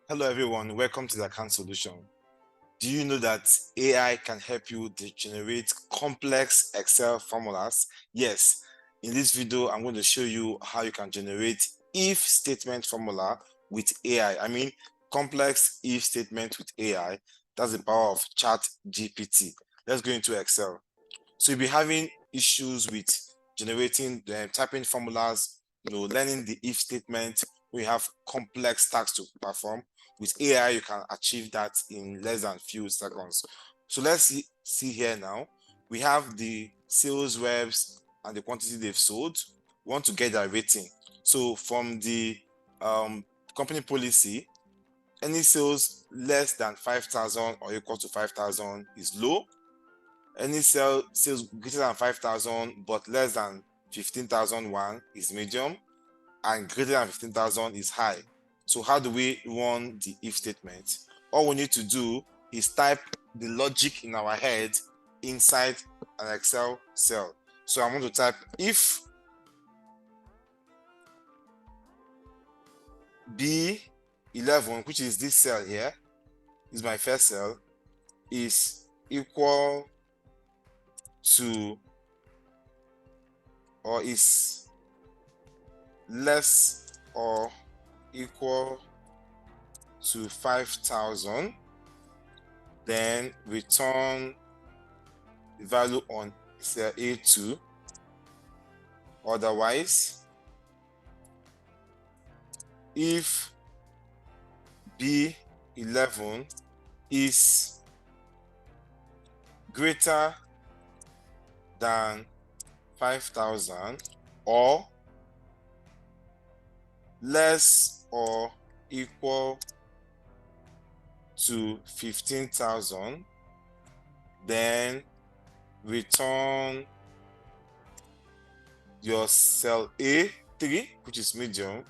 Hello everyone, welcome to the Account Solution. Do you know that AI can help you to generate complex Excel formulas? Yes, in this video, I'm going to show you how you can generate if statement formula with AI. I mean, complex if statement with AI. That's the power of ChatGPT. Let's go into Excel. So you'll be having issues with generating, typing formulas, learning the if statement. We have complex tasks to perform. With AI, you can achieve that in less than few seconds. So let's see here now. We have the sales reps and the quantity they've sold. We want to get their rating. So from the company policy, any sales less than 5,000 or equal to 5,000 is low. Any sales greater than 5,000 but less than 15,001 is medium, and greater than 15,000 is high. So how do we run the if statement? All we need to do is type the logic in our head inside an Excel cell. So I'm going to type if B11, which is this cell here, is my first cell, is equal to or is less or equal to 5,000, then return the value on cell A2. Otherwise, if B11 is greater than 5,000 or less or equal to 15,000, then return your cell A3, which is medium.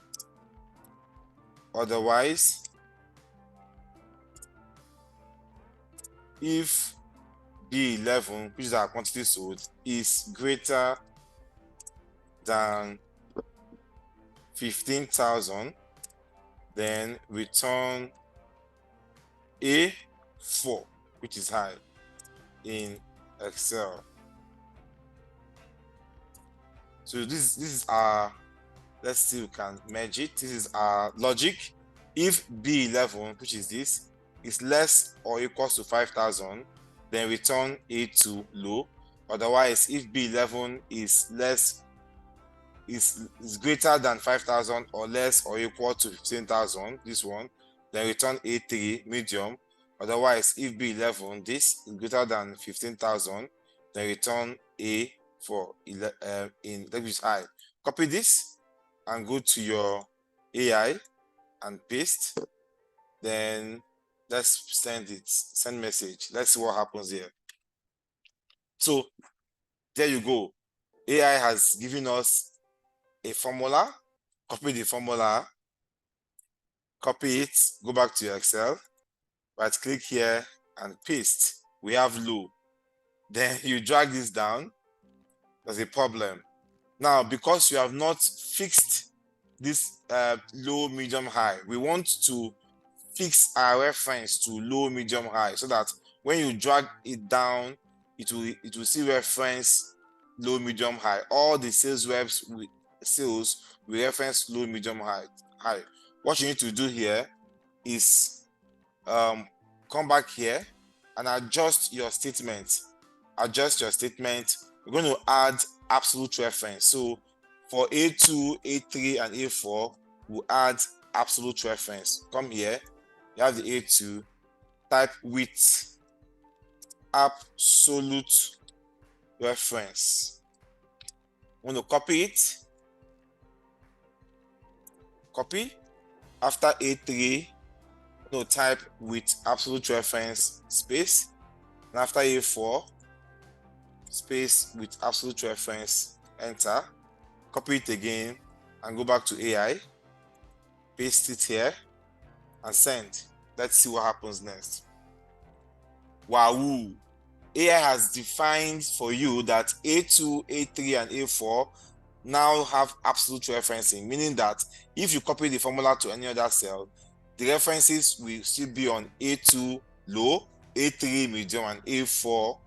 Otherwise, if B11, which is our quantity sold, is greater than 15,000, then return A4, which is high in Excel. So this is our, let's see if we can merge it. This is our logic. If B11, which is this, is less or equals to 5,000, then return A2 low. Otherwise, if B11 is greater than 5,000 or less or equal to 15,000, this one, then return A3 medium. Otherwise, if B11 this is greater than 15,000, then return A4 in language high. Copy this and go to your AI and paste. Then let's send message. Let's see what happens here. So there you go. AI has given us a formula. Copy the formula, copy it, go back to your Excel, right click here and paste. We have low. Then you drag this down. There's a problem. Now, because you have not fixed this low, medium, high, we want to fix our reference to low, medium, high, so that when you drag it down, it will see reference low, medium, high. All the sales reps with sales will reference low, medium, high. What you need to do here is come back here and adjust your statement. Adjust your statement. We're going to add absolute reference. So for A2, A3, and A4, we'll add absolute reference. Come here, you have the A2, type with absolute reference. I'm going to copy it. Copy. After A3, I'm going to type with absolute reference space. And after A4, space with absolute reference, enter. Copy it again and go back to AI. Paste it here and send. Let's see what happens next. Wow! AI has defined for you that A2, A3, and A4 now have absolute referencing, meaning that if you copy the formula to any other cell, the references will still be on A2 low, A3 medium, and A4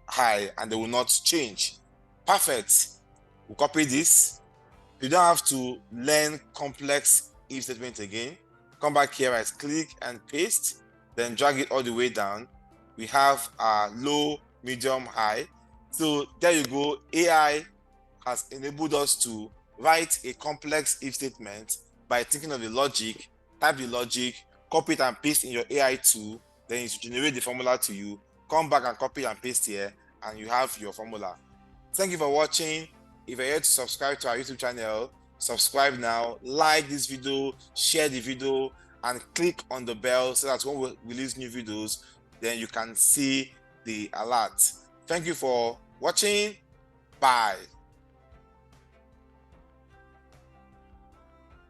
high, and they will not change. Perfect. We'll copy this. You don't have to learn complex if statement again. Come back here, right click and paste, then drag it all the way down. We have low, medium, high. So there you go. AI has enabled us to write a complex if statement by thinking of the logic, type the logic, copy it and paste in your AI tool, then it will generate the formula to you. Come back and copy and paste here, and you have your formula. Thank you for watching. If you're here to subscribe to our YouTube channel, subscribe now, like this video, share the video, and click on the bell so that when we release new videos, then you can see the alert. Thank you for watching. Bye.